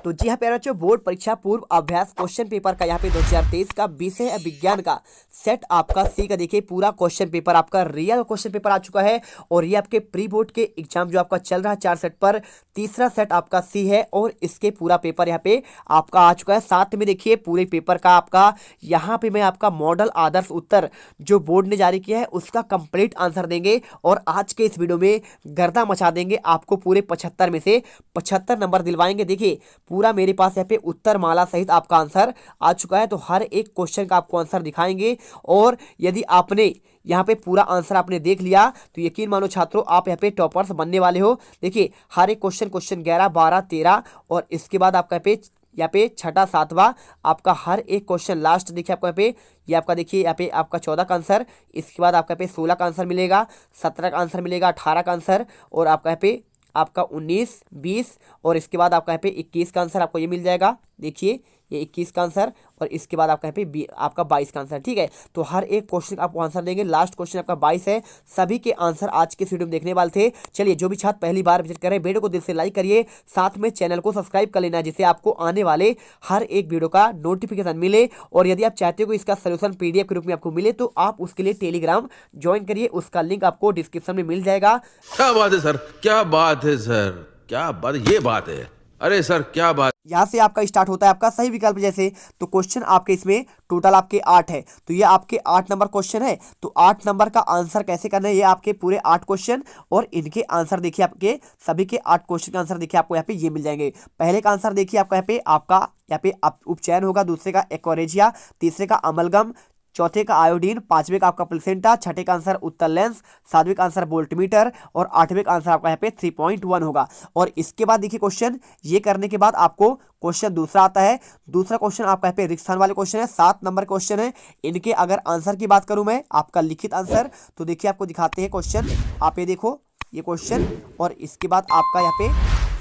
तो जी हाँ प्यारे बच्चों, बोर्ड परीक्षा पूर्व अभ्यास क्वेश्चन पेपर का यहाँ पे 2023 का विषय है विज्ञान का सेट आपका सी का देखिए पूरा क्वेश्चन पेपर आपका रियल क्वेश्चन पेपर आ चुका है। और ये आपके प्री बोर्ड के एग्जाम जो आपका चल रहा है 4 सेट पर तीसरा सेट आपका सी है और इसके पूरा पेपर यहाँ पे आपका आ चुका है। साथ में देखिए पूरे पेपर का आपका यहाँ पे मैं आपका मॉडल आदर्श उत्तर जो बोर्ड ने जारी किया है उसका कंप्लीट आंसर देंगे और आज के इस वीडियो में गर्दा मचा देंगे। आपको पूरे 75 में से 75 नंबर दिलवाएंगे। देखिए पूरा मेरे पास यहाँ पे उत्तर माला सहित आपका आंसर आ चुका है, तो हर एक क्वेश्चन का आपको आंसर दिखाएंगे। और यदि आपने यहाँ पे पूरा आंसर आपने देख लिया तो यकीन मानो छात्रों आप यहाँ पे टॉपर्स बनने वाले हो। देखिए हर एक क्वेश्चन 11, 12, 13 और इसके बाद आपका यहाँ पे छठा सातवां आपका हर एक क्वेश्चन लास्ट देखिए आपको यहाँ पे ये आपका देखिए यहाँ पे आपका 14 का आंसर, इसके बाद आपका यहाँ पे 16 का आंसर मिलेगा, 17 का आंसर मिलेगा, 18 का आंसर और आपका यहाँ पे आपका 19, 20 और इसके बाद आपका यहाँ पे 21 का आंसर आपको ये मिल जाएगा। देखिए ये 21 का आंसर और इसके बाद आपका यहाँ पे आपका 22 का आंसर। ठीक है, तो हर एक क्वेश्चन आपको आंसर देंगे। लास्ट क्वेश्चन आपका 22 है। सभी के आंसर आज के वीडियो में देखने वाले थे। चलिए जो भी छात्र पहली बार विजिट कर रहे हैं वीडियो को दिल से लाइक करिए, साथ में चैनल को सब्सक्राइब कर लेना जिससे आपको आने वाले हर एक वीडियो का नोटिफिकेशन मिले। और यदि आप चाहते हो कि इसका सोल्यूशन पीडीएफ के रूप में आपको मिले तो आप उसके लिए टेलीग्राम ज्वाइन करिए, उसका लिंक आपको डिस्क्रिप्शन में मिल जाएगा। क्या बात है सर, क्या बात है सर, क्या बात, ये बात है। अरे सर क्या बात। यहाँ से आपका स्टार्ट होता है आपका सही विकल्प जैसे। तो क्वेश्चन आपके इसमें टोटल आपके 8 है, तो ये आपके 8 नंबर क्वेश्चन है। तो 8 नंबर का आंसर कैसे करना है, ये आपके पूरे 8 क्वेश्चन और इनके आंसर देखिए आपके सभी के 8 क्वेश्चन का आंसर देखिए आपको यहाँ पे ये मिल जाएंगे। पहले का आंसर देखिए आपका यहाँ पे उपचयन होगा, दूसरे का एक्वरेजिया, तीसरे का अमलगम, चौथे का आयोडीन, पांचवें का आपका प्लेसेंटा, छठे का आंसर उत्तर लेंस, सातवें का आंसर वोल्टमीटर और आठवें का आंसर आपका यहाँ पे 3.1 होगा। और इसके बाद देखिए क्वेश्चन ये करने के बाद आपको क्वेश्चन दूसरा आता है। दूसरा क्वेश्चन आपका यहाँ पे रिक्त स्थान वाले क्वेश्चन है, 7 नंबर क्वेश्चन है। इनके अगर आंसर की बात करूं मैं आपका लिखित आंसर, तो देखिए आपको दिखाते हैं क्वेश्चन। आप ये देखो ये क्वेश्चन और इसके बाद आपका यहाँ पे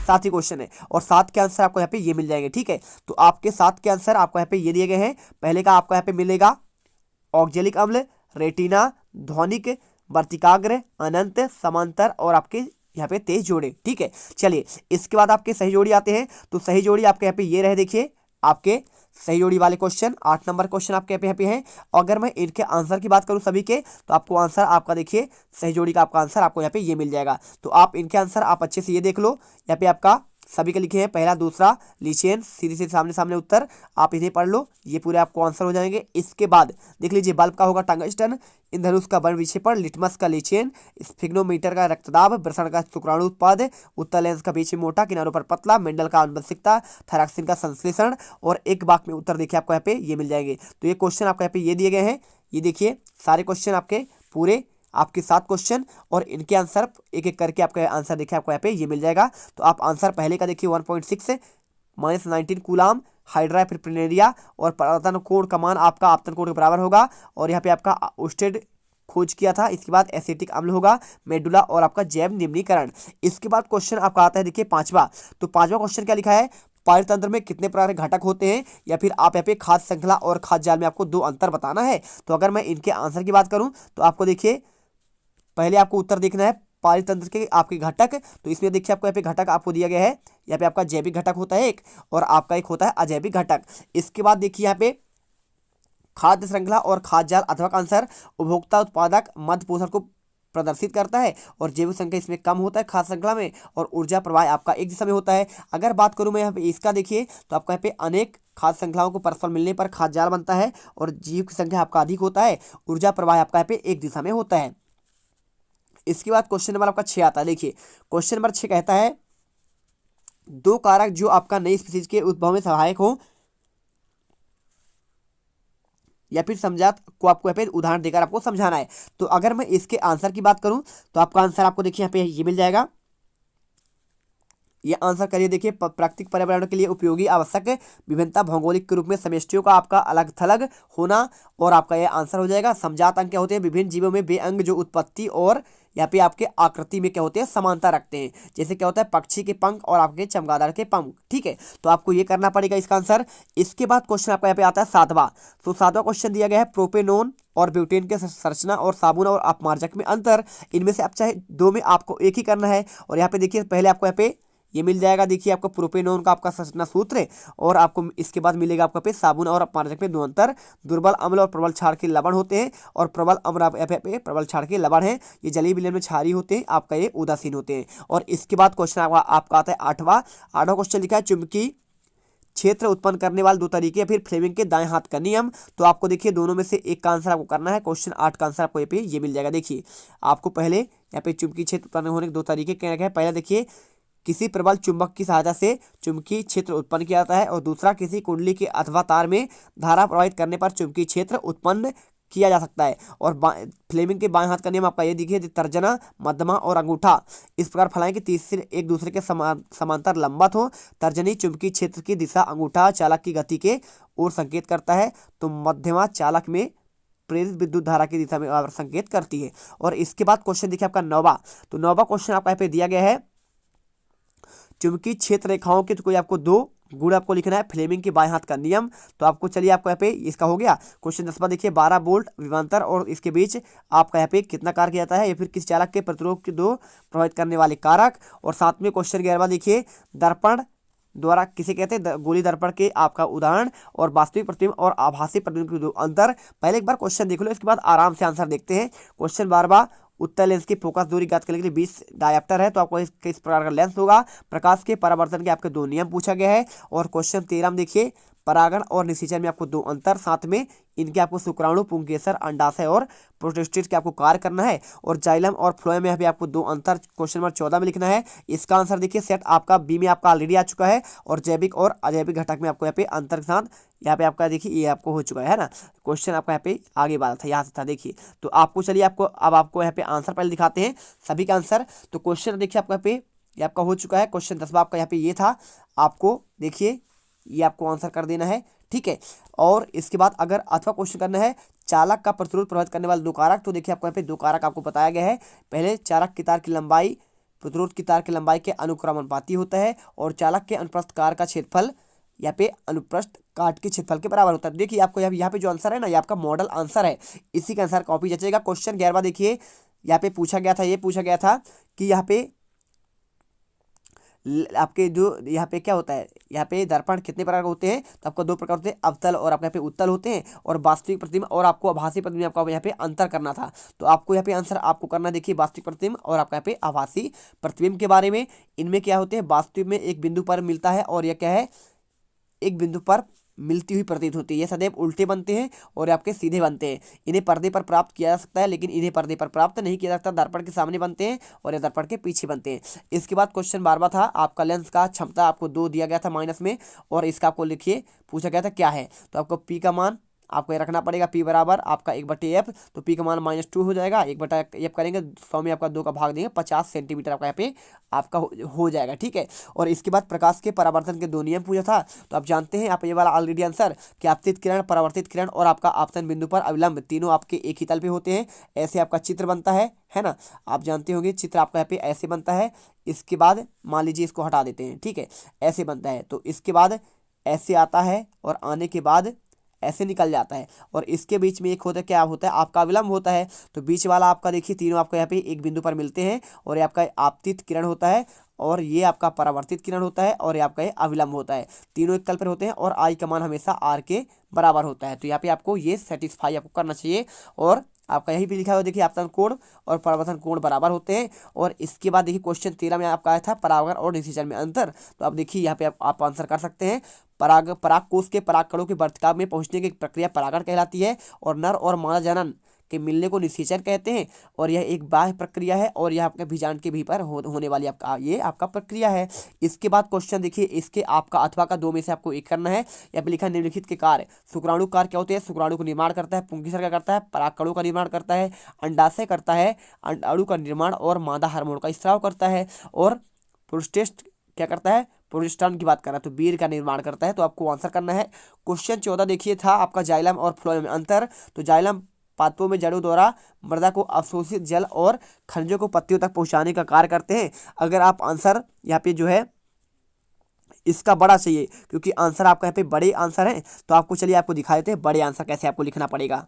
7 ही क्वेश्चन है और 7 के आंसर आपको यहाँ पे ये मिल जाएंगे। ठीक है, तो आपके 7 के आंसर आपको यहाँ पे ये दिए गए हैं। पहले का आपको यहाँ पे मिलेगा ऑक्जेलिक अम्ल, रेटिना, ध्वनिक, वर्तिकाग्र, अनंत, समांतर और आपके यहाँ पे 23 जोड़े। ठीक है, चलिए इसके बाद आपके सही जोड़ी आते हैं। तो सही जोड़ी आपके यहाँ पे ये रहे, देखिए आपके सही जोड़ी वाले क्वेश्चन 8 नंबर क्वेश्चन आपके यहाँ पे हैं। अगर मैं इनके आंसर की बात करूँ सभी के, तो आपको आंसर आपका देखिए सही जोड़ी का आपका आंसर आपको यहाँ पे ये मिल जाएगा। तो आप इनके आंसर आप अच्छे से ये देख लो, यहाँ पे आपका सभी के लिखे हैं पहला, दूसरा, लीचेन, सीधे से सामने सामने उत्तर, आप इन्हें पढ़ लो, ये पूरे आपको आंसर हो जाएंगे। इसके बाद देख लीजिए बल्ब का होगा टंगस्टन, इंद्रधनुष का वर्ण विक्षेपण, लिटमस का लीचेन, स्फिग्नोमीटर का रक्तदाब, ब्रसण का शुक्राणु उत्पाद, उत्तर लेंस का बीच में मोटा किनारों पर पतला, मेंडल का अनुवंशिकता, थायरॉक्सिन का संश्लेषण और एक वाक्य में उत्तर देखिए आपको यहाँ पे ये मिल जाएंगे। तो ये क्वेश्चन आपको यहाँ पे ये दिए गए हैं। ये देखिए सारे क्वेश्चन आपके पूरे आपके 7 क्वेश्चन और इनके आंसर एक एक करके आपका आंसर देखिए आपको यहाँ पे ये मिल जाएगा। तो आप आंसर पहले का देखिए 1.6 -19 कूलाम, हाइड्रा प्रिनेरिया और परावर्तन कोण का मान आपका आपतन कोण के बराबर होगा। और यहाँ पे आपका ओस्टेड खोज किया था। इसके बाद एसिटिक अम्ल होगा, मेडुला और आपका जैव निम्नीकरण। इसके बाद क्वेश्चन आपका आता है देखिए 5वां। तो 5वां क्वेश्चन क्या लिखा है, पारतंत्र में कितने प्रकार के घटक होते हैं, या फिर आप यहाँ पे खाद्य श्रृंखला और खाद्य जाल में आपको 2 अंतर बताना है। तो अगर मैं इनके आंसर की बात करूं तो आपको देखिए पहले आपको उत्तर देखना है पारितंत्र के आपके घटक। तो इसमें देखिए आपको यहाँ पे घटक आपको दिया गया है, यहाँ पे आपका जैविक घटक होता है एक और आपका एक होता है अजैविक घटक। इसके बाद देखिए यहाँ पे खाद्य श्रृंखला और खाद्य जाल अथवा का आंसर उपभोक्ता उत्पादक मध्य पोषण को प्रदर्शित करता है और जैविक संख्या इसमें कम होता है खाद्य श्रृंखला में और ऊर्जा प्रवाह आपका एक दिशा में होता है। अगर बात करूं मैं यहाँ पे इसका देखिए तो आपको यहाँ पे अनेक खाद्य श्रृंखलाओं को परस्पर मिलने पर खाद्य जाल बनता है और जीव की संख्या आपका अधिक होता है, ऊर्जा प्रवाह आपका यहाँ पे एक दिशा में होता है। इसके बाद क्वेश्चन नंबर आपका 6 आता है। देखिए क्वेश्चन नंबर 6 कहता है 2 कारक जो आपका नई स्पीशीज के उद्भव में सहायक हो, या फिर समझात को आपको यहाँ पे उदाहरण देकर आपको समझाना है। तो अगर मैं इसके आंसर की बात करूं तो आपका आंसर आपको देखिए यहाँ पे ये मिल जाएगा। ये आंसर करिए देखिए प्राकृतिक पर्यावरण के लिए उपयोगी आवश्यक विभिन्नता भौगोलिक के रूप में समष्टियों का आपका अलग थलग होना और आपका यह आंसर हो जाएगा। समझात अंग क्या होते हैं, विभिन्न जीवों में वे अंग जो उत्पत्ति और यहाँ पे आपके आकृति में क्या होते हैं समानता रखते हैं। जैसे क्या होता है पक्षी के पंख और आपके चमगादड़ के पंख। ठीक है, तो आपको ये करना पड़ेगा इसका आंसर। इसके बाद क्वेश्चन आपका यहाँ पे आता है 7वां। तो 7वां क्वेश्चन दिया गया है प्रोपेनोन और ब्यूटेन के संरचना और साबुन और अपमार्जक में अंतर। इनमें से आप चाहे 2 में आपको एक ही करना है। और यहाँ पे देखिए पहले आपको यहाँ पे ये मिल जाएगा। देखिए आपका प्रोपेनॉन का आपका संरचना सूत्र, और आपको इसके बाद मिलेगा आपका पे साबुन और पारक में दो अंतर। दुर्बल अम्ल और प्रबल क्षार के लवण होते हैं, और प्रबल अम्ल पे प्रबल क्षार के लवण है। ये जलीय विलयन में क्षारीय होते हैं, आपका ये उदासीन होते हैं। और इसके बाद क्वेश्चन आपका आता है आठवां क्वेश्चन लिखा है चुंबकीय क्षेत्र उत्पन्न करने वाले दो तरीके, फिर फ्लेमिंग के दाएं हाथ का नियम। तो आपको देखिए दोनों में से एक का आंसर आपको करना है। क्वेश्चन 8 का आंसर आपको ये मिल जाएगा। देखिए आपको पहले यहाँ पे चुंबकीय क्षेत्र उत्पन्न होने के दो तरीके क्या है। पहला देखिए किसी प्रबल चुंबक की सहायता से चुंबकीय क्षेत्र उत्पन्न किया जाता है, और दूसरा किसी कुंडली के अथवा तार में धारा प्रवाहित करने पर चुंबकीय क्षेत्र उत्पन्न किया जा सकता है। और फ्लेमिंग के बाएं हाथ का नियम आपका ये देखिए, तर्जना, मध्यमा और अंगूठा इस प्रकार फैलाएं कि तीसरे एक दूसरे के समांतर लंबवत हो। तर्जनी चुंबकीय क्षेत्र की दिशा, अंगूठा चालक की गति के ओर संकेत करता है, तो मध्यमा चालक में प्रेरित विद्युत धारा की दिशा में संकेत करती है। और इसके बाद क्वेश्चन देखिए आपका 9वां, तो 9वां क्वेश्चन आपका यहाँ पे दिया गया है चुंबकीय क्षेत्र रेखाओं के, तो कोई आपको दो गुण आपको लिखना है। फ्लेमिंग के बाएं हाथ का नियम, तो आपको चलिए आपको यहाँ पे इसका हो गया। क्वेश्चन 10वां देखिए 12 वोल्ट विभवांतर और इसके बीच आपका यहाँ पे कितना कारक किया जाता है, या फिर किस चालक के प्रतिरोध के दो प्रभावित करने वाले कारक। और साथ में क्वेश्चन 11वां देखिए दर्पण द्वारा किसे कहते हैं, गोली दर्पण के आपका उदाहरण, और वास्तविक प्रतिबिंब और आभासी प्रतिबिंब के दो अंतर। पहले एक बार क्वेश्चन देख लो, इसके बाद आराम से आंसर देखते हैं। क्वेश्चन 12वां उत्तल लेंस की फोकस दूरी ज्ञात करने के लिए 20 डायप्टर है, तो आपको किस प्रकार का लेंस होगा। प्रकाश के परावर्तन के आपके दो नियम पूछा गया है। और क्वेश्चन 13 में देखिए परागण और निषेचन में आपको दो अंतर, साथ में इनके आपको शुक्राणु, पुंकेसर, अंडाशय और प्रोस्टेट के आपको कार्य करना है। और जाइलम और फ्लोएम में भी आपको दो अंतर क्वेश्चन नंबर 14 में लिखना है। इसका आंसर देखिए सेट आपका बी में आपका ऑलरेडी आ चुका है, और जैविक और अजैविक घटक में आपको यहाँ पे अंतर के साथ यहाँ पे आपका देखिए ये आपको हो चुका है ना। क्वेश्चन आपका यहाँ पे आगे वाला था, यहाँ से था देखिए। तो आपको चलिए आपको यहाँ पे आंसर पहले दिखाते हैं सभी का आंसर। तो क्वेश्चन देखिए आपका पे ये आपका हो चुका है। क्वेश्चन 10वां आपका यहाँ पे ये था, आपको देखिए ये आपको आंसर कर देना है, ठीक है। और इसके बाद अगर अथवा क्वेश्चन करना है चालक का प्रतिरोध प्रभावित करने वाले दो कारक, तो देखिए आपको यहाँ पे दो कारक आपको बताया गया है। पहले चालक की तार की लंबाई प्रतिरोध की तार की लंबाई के अनुक्रमानुपाती होता है, और चालक के अनुप्रस्थ कार का क्षेत्रफल यहाँ पे अनुप्रस्थ काट के क्षेत्रफल के बराबर होता है। देखिए आपको यहाँ पे जो आंसर है ना, ये आपका मॉडल आंसर है, इसी का आंसर कॉपी जचेगा। क्वेश्चन 11वां देखिए यहाँ पे पूछा गया था कि यहाँ पे आपके जो यहाँ पे क्या होता है, यहाँ पे दर्पण कितने प्रकार के होते हैं, तो आपको दो प्रकार होते हैं, अवतल और आपके यहाँ पे उत्तल होते हैं, और वास्तविक प्रतिबिंब और आपको आभासी प्रतिबिंब आपको यहाँ पे अंतर करना था। तो आपको यहाँ पे आंसर आपको करना देखिए वास्तविक प्रतिबिंब और आपका यहाँ पे आभासी प्रतिबिंब के बारे में। इनमें क्या होते हैं, वास्तविक में एक बिंदु पर मिलता है, और यह क्या है एक बिंदु पर मिलती हुई प्रतीत होती है। ये सदैव उल्टे बनते हैं और आपके सीधे बनते हैं। इन्हें पर्दे पर प्राप्त किया जा सकता है, लेकिन इन्हें पर्दे पर प्राप्त नहीं किया जा सकता। दर्पण के सामने बनते हैं और ये दर्पण के पीछे बनते हैं। इसके बाद क्वेश्चन 12वां था आपका लेंस का क्षमता आपको 2 दिया गया था माइनस में, और इसका आपको लिखिए पूछा गया था क्या है। तो आपको पी का मान आपको ये रखना पड़ेगा, पी बराबर आपका 1/f, तो पी का मान -2 हो जाएगा। 1/f करेंगे 100 में आपका 2 का भाग देंगे, 50 सेंटीमीटर आपका यहाँ पे आपका हो जाएगा, ठीक है। और इसके बाद प्रकाश के परावर्तन के 2 नियम पूछा था, तो आप जानते हैं आप ये वाला ऑलरेडी आंसर कि आपतित किरण, परावर्तित किरण और आपका आपतन बिंदु पर अविलंब तीनों आपके एक ही तल पे होते हैं। ऐसे आपका चित्र बनता है ना, आप जानते होंगे चित्र आपका यहाँ पे ऐसे बनता है। इसके बाद मान लीजिए इसको हटा देते हैं, ठीक है, ऐसे बनता है। तो इसके बाद ऐसे आता है और आने के बाद ऐसे निकल जाता है, और इसके बीच में एक होता है क्या होता है आपका विलंब होता है। तो बीच वाला आपका देखिए तीनों आपको यहाँ पे एक बिंदु पर मिलते हैं, और ये आपका आपतित किरण होता है, और ये आपका परावर्तित किरण होता है, और ये आपका ये अविलंब होता है। तीनों एक तल पर होते हैं, और आई का मान हमेशा आर के बराबर होता है। तो यहाँ पे आपको ये सेटिस्फाई आपको करना चाहिए। और आपका यही भी लिखा हुआ देखिए आपतन कोण और परावर्तन कोण बराबर होते हैं। और इसके बाद देखिए क्वेश्चन 13 में आपका आया था परागण और निषेचन में अंतर। तो अब देखिए यहाँ पे आप आंसर कर सकते हैं। परागकोश के परागकणों के वर्तिकाव में पहुंचने की प्रक्रिया परागण कहलाती है, और नर और मादा जनन के मिलने को निषेचन कहते हैं। और यह एक बाह्य प्रक्रिया है, और यह आपके बीजांड के भीतर होने वाली ये आपका प्रक्रिया है। इसके बाद क्वेश्चन देखिए इसके आपका अथवा का 2 में से आपको एक करना है। यहाँ पे लिखा निम्नलिखित के कार्य। शुक्राणु कार्य क्या होते हैं, शुक्राणु का निर्माण करता है। पुंकेसर क्या करता है, परागकणों का निर्माण करता है। अंडाशय करता है अणु का निर्माण और मादा हार्मोन का स्राव करता है। और प्रोस्टेट क्या करता है, प्रोजेस्टेरॉन की बात कर रहा है, तो वीर्य का निर्माण करता है। तो आपको आंसर करना है। क्वेश्चन 14 देखिए था आपका जाइलम और फ्लोएम में अंतर। तो जाइलम पात्रों में जड़ों द्वारा मृदा को अवशोषित जल और खनिजों को पत्तियों तक पहुंचाने का कार्य करते हैं। अगर आप आंसर यहाँ पे जो है इसका बड़ा चाहिए, क्योंकि आंसर आपका यहाँ पे बड़े आंसर हैं, तो आपको चलिए आपको दिखा देते हैं बड़े आंसर कैसे आपको लिखना पड़ेगा।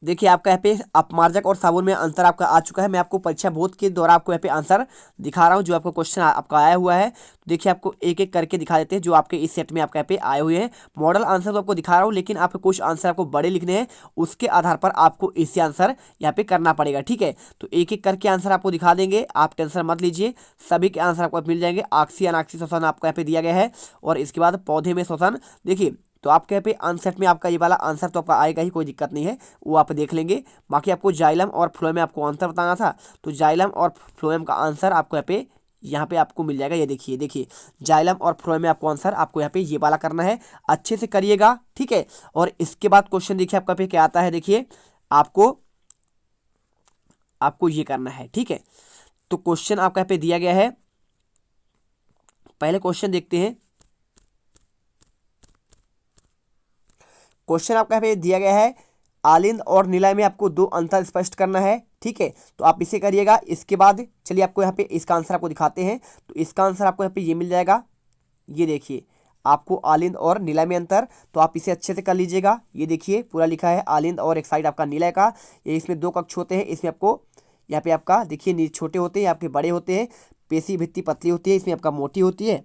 देखिए आपका यहाँ पे अपमार्जक और साबुन में अंतर आपका आ चुका है। मैं आपको परीक्षा बोध के द्वारा आपको यहाँ पे आंसर दिखा रहा हूँ, जो आपको क्वेश्चन आपका आया हुआ है। तो देखिए आपको एक एक करके दिखा देते हैं जो आपके इस सेट में आपके यहाँ पे आए हुए हैं। मॉडल आंसर तो आपको दिखा रहा हूँ, लेकिन आपको कुछ आंसर आपको बड़े लिखने हैं, उसके आधार पर आपको इसी आंसर यहाँ पे करना पड़ेगा, ठीक है। तो एक एक करके आंसर आपको दिखा देंगे, आप टेंशन मत लीजिए, सभी के आंसर आपको मिल जाएंगे। आक्सी अनाक्सी श्वसन आपको यहाँ पे दिया गया है, और इसके बाद पौधे में श्वसन। देखिए तो आपके यहाँ पे आंसर में आपका ये वाला आंसर तो आपका आएगा ही, कोई दिक्कत नहीं है, वो आप देख लेंगे। बाकी आपको जाइलम और फ्लोएम में आपको आंसर बताना था, तो जाइलम और फ्लोएम का आंसर आपको यहाँ पे आपको मिल जाएगा। ये देखिए, देखिए जाइलम और फ्लोएम में आपको आंसर आपको यहाँ पे ये वाला करना है, अच्छे से करिएगा, ठीक है। और इसके बाद क्वेश्चन देखिए आपका पे क्या आता है। देखिए आपको आपको ये करना है, ठीक है। तो क्वेश्चन आपका यहाँ पे दिया गया है, पहले क्वेश्चन देखते हैं। क्वेश्चन आपका यहाँ पे दिया गया है, आलिंद और निलय में आपको दो अंतर स्पष्ट करना है, ठीक है। तो आप इसे करिएगा। इसके बाद चलिए आपको यहाँ पे इसका आंसर आपको दिखाते हैं। तो इसका आंसर आपको यहाँ पे ये मिल जाएगा, ये देखिए आपको आलिंद और निलय में अंतर, तो आप इसे अच्छे से कर लीजिएगा। ये देखिए पूरा लिखा है आलिंद और एक साइड आपका निलय का, ये इसमें दो कक्ष होते हैं। इसमें आपको यहाँ पे आपका देखिए छोटे होते हैं, आपके बड़े होते हैं, पेशी भित्ति पतली होती है, इसमें आपका मोटी होती है।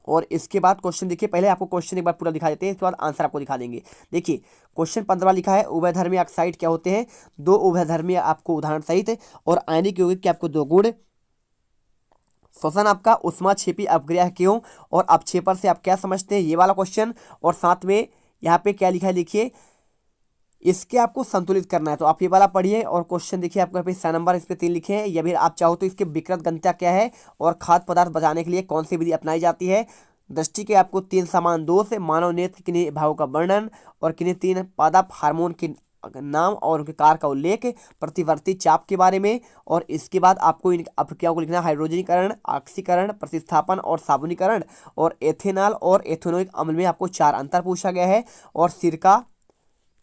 और इसके बाद क्वेश्चन देखिए, पहले आपको क्वेश्चन एक बार पूरा दिखा देते हैं, इसके बाद आंसर आपको दिखा देंगे। देखिए क्वेश्चन 15 लिखा है, उभयधर्मी ऑक्साइड क्या होते हैं। दो उभयधर्मी आपको उदाहरण सहित और आयनिक यौगिक के आपको दो गुण। श्वसन आपका उष्माक्षेपी अपक्रिया क्यों, और अपक्षेपण से आप क्या समझते हैं, ये वाला क्वेश्चन। और साथ में यहाँ पे क्या लिखा है, देखिए इसके आपको संतुलित करना है, तो आप ये वाला पढ़िए। और क्वेश्चन देखिए आपको यहाँ पे नंबर इस पे 3 लिखे हैं, या फिर आप चाहो तो इसके विकृत गणित क्या है, और खाद्य पदार्थ बचाने के लिए कौन सी विधि अपनाई जाती है। दृष्टि के आपको 3 समान दोष, मानव नेत्र किन्हीं भावों का वर्णन, और किन्हीं 3 पादप हार्मोन के नाम और उनके कार का उल्लेख, प्रतिवर्ती चाप के बारे में। और इसके बाद आपको इन अपक्रियाओं को लिखना, हाइड्रोजनीकरण, ऑक्सीकरण, प्रतिस्थापन और साबुनीकरण। और एथेनॉल और एथेनोइक अम्ल में आपको 4 अंतर पूछा गया है। और सिरका,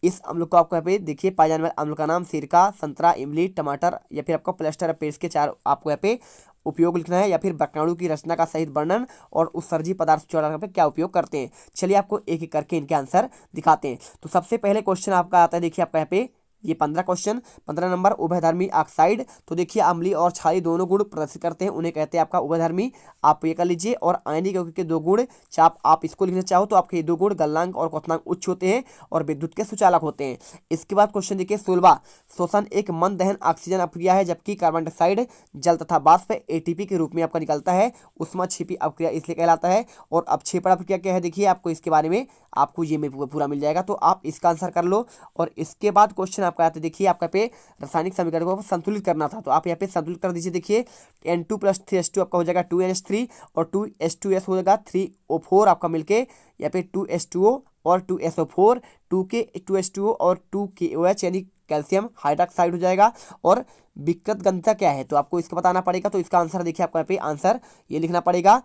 इस अम्ल को आपको यहाँ पे देखिए पाए जाने वाले अम्ल का नाम सिरका, संतरा, इमली, टमाटर, या फिर आपका प्लास्टर ऑफ पेरिस के 4 आपको यहाँ पे उपयोग लिखना है। या फिर वक्राणु की रचना का सहित वर्णन, और उत्सर्जी पदार्थ पे क्या उपयोग करते हैं। चलिए आपको एक एक करके इनके आंसर दिखाते हैं। तो सबसे पहले क्वेश्चन आपका आता है, देखिए आपका यहाँ पे ये 15 क्वेश्चन, 15 नंबर, उभयधर्मी ऑक्साइड। तो देखिए अम्लीय और क्षारीय दोनों गुण प्रदर्शित करते हैं, उन्हें कहते हैं आपका उभयधर्मी, आप ये कर लीजिए। और आयनिक यौगिक के 2 गुण, चाप आप इसको लिखना चाहो तो आपके 2 गुण गलनांक और क्वथनांक उच्च होते हैं, और विद्युत के सुचालक होते हैं। इसके बाद क्वेश्चन देखिए 16, श्वसन एक मंद दहन ऑक्सीजन अपक्रिया है, जबकि कार्बन डाइऑक्साइड जल तथा वाष्प एटीपी के रूप में आपका निकलता है, उष्माक्षेपी अपक्रिया इसलिए कहलाता है। और अपक्षेपण अपक्रिया क्या है, देखिए आपको इसके बारे में आपको ये में पूरा मिल जाएगा, तो आप इसका आंसर कर लो। और इसके बाद क्वेश्चन आपका आता है, देखिए आपका पे रासायनिक समीकरण को संतुलित करना था, तो आप यहाँ पे संतुलित कर दीजिए। देखिए N2 + 3H2 आपका हो जाएगा 2NH3, और 2H2S हो जाएगा 3O4 आपका मिलके, या फिर 2H2O और 2SO4, 2H2O और 2KOH यानी कैल्शियम हाइड्रोक्साइड हो जाएगा। और विकृत गणित क्या है, तो आपको इसका बताना पड़ेगा। तो इसका आंसर देखिए आपको यहाँ पे आंसर ये लिखना पड़ेगा,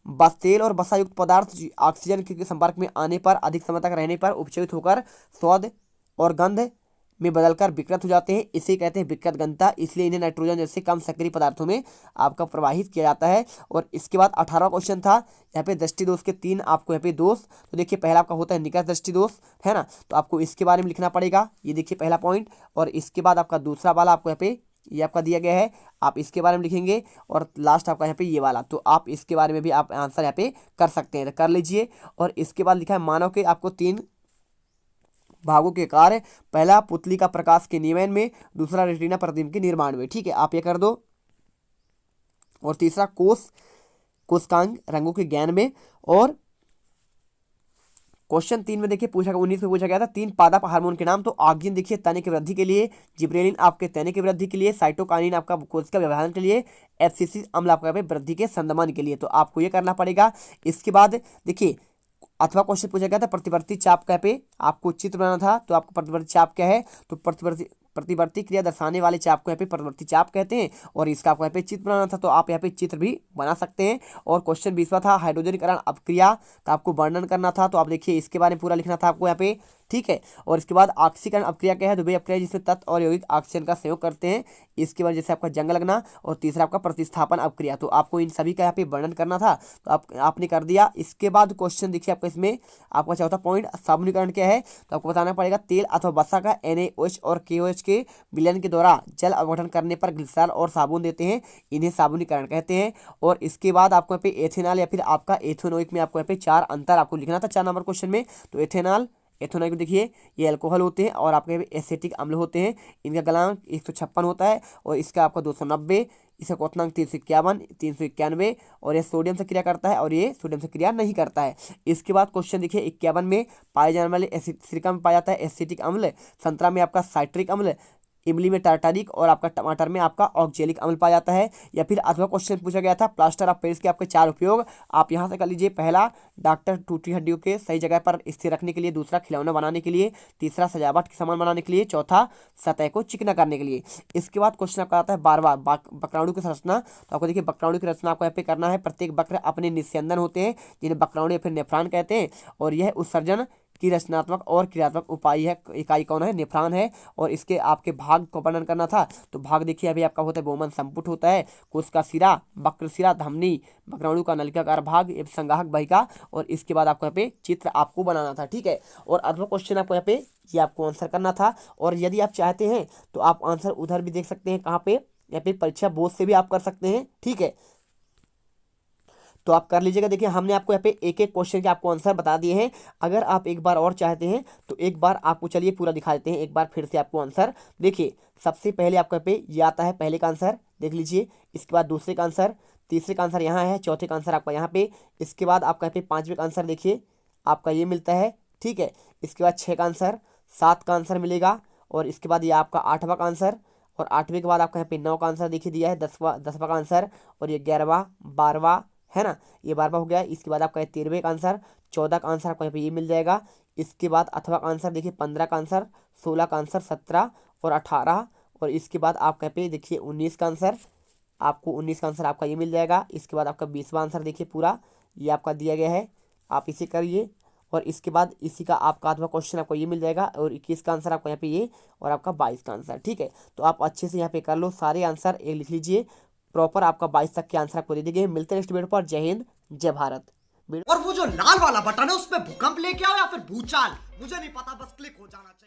बस तेल और वसायुक्त पदार्थ ऑक्सीजन के संपर्क में आने पर अधिक समय तक रहने पर उपचयित होकर स्वाद और गंध में बदलकर विकृत हो जाते हैं, इसे कहते हैं विकृत गंधता। इसलिए इन्हें नाइट्रोजन जैसे कम सक्रिय पदार्थों में आपका प्रवाहित किया जाता है। और इसके बाद 18वां क्वेश्चन था, यहाँ पे दृष्टि दोष के 3 आपको यहाँ पे दोष। तो देखिए पहला आपका होता है निकट दृष्टि दोष, है ना, तो आपको इसके बारे में लिखना पड़ेगा, ये देखिए पहला पॉइंट। और इसके बाद आपका दूसरा वाला आपको यहाँ पे ये आपका दिया गया है, आप इसके बारे में लिखेंगे। और लास्ट आपका यहाँ पे ये वाला, तो आप इसके बारे में भी आप आंसर यहाँ पे कर सकते हैं, कर लीजिए। और इसके बाद लिखा है मानव के आपको 3 भागों के कार्य, पहला पुतली का प्रकाश के नियमन में, दूसरा रेटिना प्रतिबिंब के निर्माण में, ठीक है, आप ये कर दो। और तीसरा कोशिकांग रंगों के ज्ञान में। और क्वेश्चन 3 में देखिए पूछा 19 में पूछा गया था 3 पादप हार्मोन के नाम, तो ऑक्सिन देखिए तने की वृद्धि के लिए, जिब्रेलिन आपके तने की वृद्धि के लिए, साइटोकाइनिन आपका कोशिका विभाजन के लिए, एब्सिसिक अम्ल आपका वृद्धि के संदमन के लिए, तो आपको ये करना पड़ेगा। इसके बाद देखिए अथवा क्वेश्चन पूछा गया था प्रतिवर्ती चाप क्या पे आपको चित्र बनाना था, तो आपको प्रतिवर्ती चाप क्या है, तो प्रतिवर्ती क्रिया दर्शाने वाले चाप को यहाँ पे प्रतिवर्ती चाप कहते हैं। और इसका आपको यहाँ पे चित्र बनाना था, तो आप यहाँ पे चित्र भी बना सकते हैं। और क्वेश्चन 20वां था हाइड्रोजनीकरण अपक्रिया का आपको वर्णन करना था, तो आप देखिए इसके बारे में पूरा लिखना था आपको यहाँ पे, ठीक है। और इसके बाद ऑक्सीकरण अपक्रिया क्या है, तो वही अपक्रिया जिसमें तत्व और यौगिक ऑक्सीजन का संयोग करते हैं। इसके बाद जैसे आपका जंग लगना, और तीसरा आपका प्रतिस्थापन अपक्रिया। तो आपको इन सभी का यहाँ पे वर्णन करना था, तो आपने कर दिया। इसके बाद क्वेश्चन देखिए आपका इसमें आपका चौथा पॉइंट साबुनीकरण क्या है, तो आपको बताना पड़ेगा तेल अथवा वसा का NaOH और KOH के विलयन के द्वारा जल अवघटन करने पर ग्लिसरॉल और साबुन देते हैं, इन्हें साबुनीकरण कहते हैं। और इसके बाद आपको यहाँ पे एथेनॉल या फिर आपका एथेनोइक में आपको यहाँ पे 4 अंतर आपको लिखना था 4 नंबर क्वेश्चन में। तो एथेनॉल एथेनॉइक में देखिए ये अल्कोहल होते हैं और आपके एसिटिक अम्ल होते हैं। इनका गलनांक 156 होता है और इसका आपका 290, इसका क्वथनांक 351 391, और ये सोडियम से क्रिया करता है और ये सोडियम से क्रिया नहीं करता है। इसके बाद क्वेश्चन देखिए 51 में पाए जाने वाले सिरका में पाया जाता है एसिटिक अम्ल, संतरा में आपका साइट्रिक अम्ल, इमली में टार्टारिक और आपका टमाटर में आपका ऑक्जेलिक अम्ल पाया जाता है। या फिर अथवा क्वेश्चन पूछा गया था प्लास्टर ऑफ पेरिस के आपके 4 उपयोग, आप यहाँ से कर लीजिए। पहला, डॉक्टर टूटी हड्डियों के सही जगह पर स्थिर रखने के लिए। दूसरा, खिलौना बनाने के लिए। तीसरा, सजावट के सामान बनाने के लिए। चौथा, सतह को चिकना करने के लिए। इसके बाद क्वेश्चन आपका आता है 12वां, वक्राणु की संरचना। तो आपको देखिए वक्राणु की रचना आपको यहाँ पे करना है। प्रत्येक वक्र अपने निस्यंदन होते हैं जिन्हें वक्राणु या फिर नेफ्रॉन कहते हैं, और यह उत्सर्जन की रचनात्मक और क्रियात्मक उपाय है। इकाई कौन है, नेफ्रॉन है। और इसके आपके भाग को वर्णन करना था, तो भाग देखिए अभी आपका होता है बोमन संपुट होता है, कोश का सिरा, वक्र सिरा, धमनी, वक्राणु का नलिकाकार भाग, संगाहक बहिका, और इसके बाद आपको यहाँ पे चित्र आपको बनाना था, ठीक है। और अगला क्वेश्चन आपको यहाँ पे ये आपको आंसर करना था। और यदि आप चाहते हैं तो आप आंसर उधर भी देख सकते हैं, कहाँ पे, यहाँ पे परीक्षा बोर्ड से भी आप कर सकते हैं, ठीक है। तो आप कर लीजिएगा। देखिए हमने आपको यहाँ पे एक एक क्वेश्चन के आपको आंसर बता दिए हैं। अगर आप एक बार और चाहते हैं तो एक बार आपको चलिए पूरा दिखा देते हैं, एक बार फिर से आपको आंसर। देखिए सबसे पहले आपको यहाँ पे ये आता है, पहले का आंसर देख लीजिए। इसके बाद दूसरे का आंसर, तीसरे का आंसर यहाँ है, चौथे का आंसर आपका यहाँ पे। इसके बाद आपका यहाँ पे 5वें का आंसर देखिए आपका ये मिलता है, ठीक है। इसके बाद 6 का आंसर, 7 का आंसर मिलेगा, और इसके बाद ये आपका 8वां का आंसर, और 8वें के बाद आपका यहाँ पे 9 का आंसर देखिए दिया है, 10वां का आंसर, और ये 11वां, 12वां है ना, ये 12वां हो गया। इसके बाद आपका 13वें का आंसर, 14 का आंसर आपको यहाँ पे ये मिल जाएगा। इसके बाद 8वां का आंसर देखिए, 15 का आंसर, 16 का आंसर, 17 और 18, और इसके बाद आपका यहाँ पे देखिए 19 का आंसर, आपको 19 का आंसर आपका ये मिल जाएगा। इसके बाद आपका 20वां आंसर देखिए पूरा ये आपका दिया गया है, आप इसे करिए। और इसके बाद इसी का आपका 8वां क्वेश्चन आपको ये मिल जाएगा, और 21 का आंसर आपको यहाँ पे ये, और आपका 22 का आंसर, ठीक है। तो आप अच्छे से यहाँ पे कर लो, सारे आंसर एक लिख लीजिए प्रॉपर। आपका 22 तक के आंसर आपको दे दिए गए। मिलते हैं नेक्स्ट वीडियो पर। जय हिंद, जय भारत। और वो जो लाल वाला बटन है उस पे भूकंप लेके आओ या फिर भूचाल, मुझे नहीं पता, बस क्लिक हो जाना चाहिए।